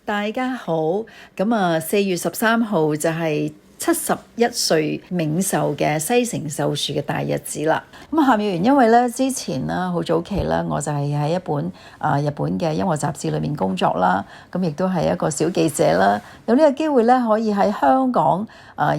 大家好，咁4月13號就係71歲冥壽嘅西城秀樹嘅大日子啦。咁夏妙圓因為咧之前啦好早期啦，我就係喺一本日本嘅音樂雜誌裏面工作啦，咁亦都係一個小記者啦。有呢個機會咧，可以喺香港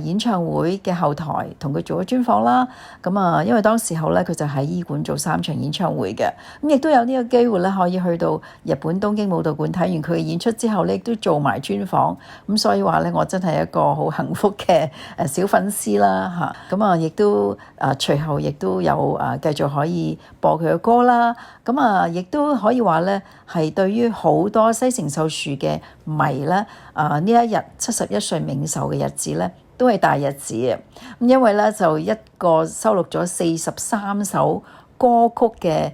演唱會嘅後台同佢做咗專訪啦。咁因為當時候咧佢就喺醫館做3場演唱會嘅，咁亦都有呢個機會咧可以去到日本東京武道館睇完佢嘅演出之後咧，亦都做埋專訪。咁所以話咧，我真係一個好幸福嘅小粉絲啦嚇。咁亦都隨後亦都有繼續可以播佢嘅歌啦。咁亦都可以話咧係對於好多西城秀樹嘅迷咧呢一日71歲冥壽嘅日子咧，都係大日子嘅。咁因為咧就一個收錄咗43首歌曲嘅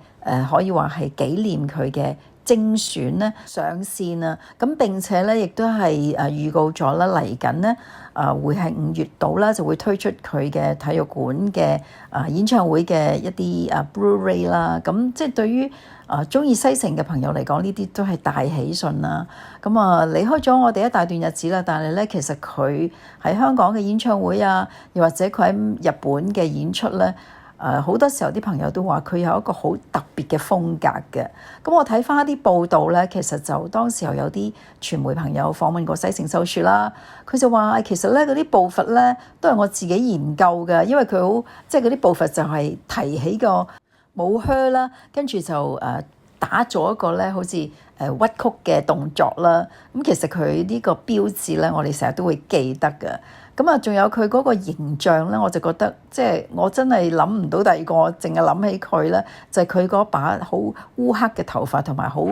可以話係紀念佢嘅精選咧上線啊。咁並且咧亦都係預告咗啦，嚟緊咧會喺5月度啦就會推出佢嘅體育館嘅演唱會嘅一啲Blu-ray 啦。咁即係對於中意西城嘅朋友嚟講，呢啲都係大喜訊啦。咁離開咗我哋一大段日子啦，但係咧其實佢喺香港嘅演唱會啊，又或者佢喺日本嘅演出咧，好多時候啲朋友都話佢有一個好特別嘅風格嘅。咁我睇翻啲報道咧，其實就當時候有啲傳媒朋友訪問過西城秀樹啦，佢就話其實咧嗰啲步伐咧都係我自己研究嘅，因為佢好即係嗰啲步伐就係提起個舞靴啦，跟住就打咗一個咧好似屈曲嘅動作啦。咁其實佢呢個標誌咧，我哋成日都會記得嘅。咁仲有佢嗰個形象咧，我就覺得即係我真係諗唔到第二個，淨係諗起佢咧，就係佢嗰把好烏黑嘅頭髮同埋好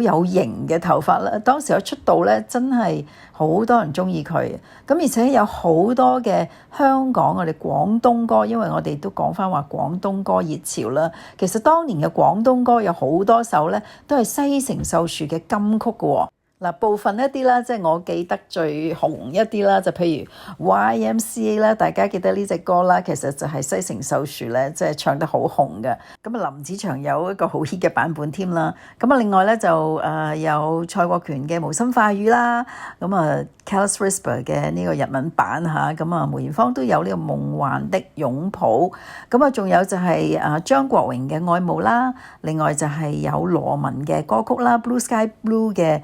有型嘅頭髮啦。當時我出道咧，真係好多人中意佢。咁而且有好多嘅香港我哋廣東歌，因為我哋都講翻話廣東歌熱潮啦。其實當年嘅廣東歌有好多首咧，都係西城秀樹嘅金曲嘅喎。嗱，部分一啲啦，即係我記得最紅一啲啦，就譬如 YMCA 啦，大家記得呢隻歌啦，其實就係西城秀樹咧，即係唱得好紅嘅。咁林子祥有一個好 hit 嘅版本添啦。咁另外咧就有蔡國權嘅無心化語啦。咁Careless Whisper 嘅呢個日文版嚇。咁梅艷芳都有呢個夢幻的擁抱。咁仲有就係張國榮嘅愛慕啦。另外就係有羅文嘅歌曲啦 ，Blue Sky Blue 嘅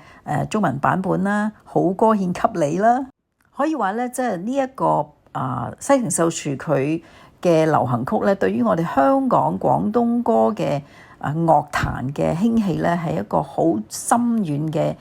中文版本啦，好歌獻給你啦。可以話咧，即係呢一個西城秀樹佢嘅流行曲咧，對於我哋香港廣東歌嘅樂壇嘅興起咧，係一個好深遠嘅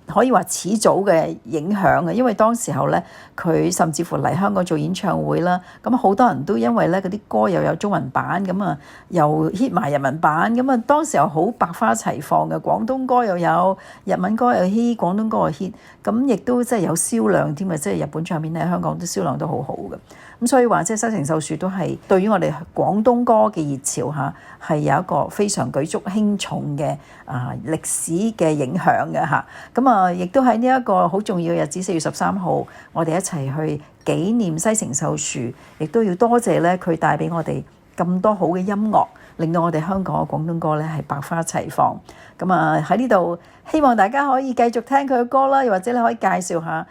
可以話始祖嘅影響嘅。因為當時候咧，佢甚至乎嚟香港做演唱會啦，咁好多人都因為咧嗰啲歌又有中文版，咁又 hit 埋日文版，咁當時候好百花齊放嘅，廣東歌又有，日文歌又 hit，廣東歌又 hit，咁亦都即係有銷量添啊！即係日本唱片喺香港都銷量都好好嘅。咁所以話即係西城秀樹都係對於我哋廣東歌嘅熱潮嚇係有一個非常舉足輕重嘅歷史嘅影響嘅嚇。咁亦都喺呢一個好重要嘅日子4月13號，我哋一齊去紀念西城秀樹，亦都要多謝咧佢帶俾我哋咁多好嘅音樂，令到我哋香港嘅廣東歌咧係百花齊放。咁喺呢度希望大家可以繼續聽佢嘅歌啦，又或者你可以介紹下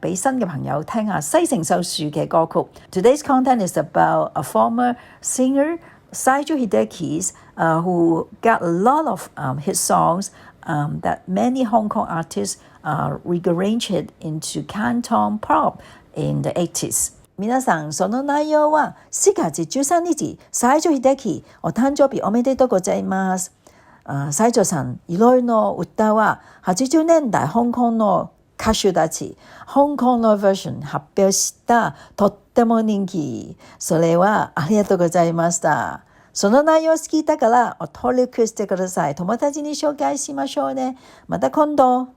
俾新嘅朋友聽下西城秀樹嘅歌曲。Today's content is about a former singer, Saijo Hideki, who got a lot of hit songs that many Hong Kong artists rearranged into Canton pop in the 80s。皆さん、その内容は4月13日、西城秀樹お誕生日おめでとうございます。西城さん、いろいろの歌は80年代香港の歌手たち、香港のバージョン発表したとっても人気。それはありがとうございました。その内容好きだからお登録してください。友達に紹介しましょうね。また今度。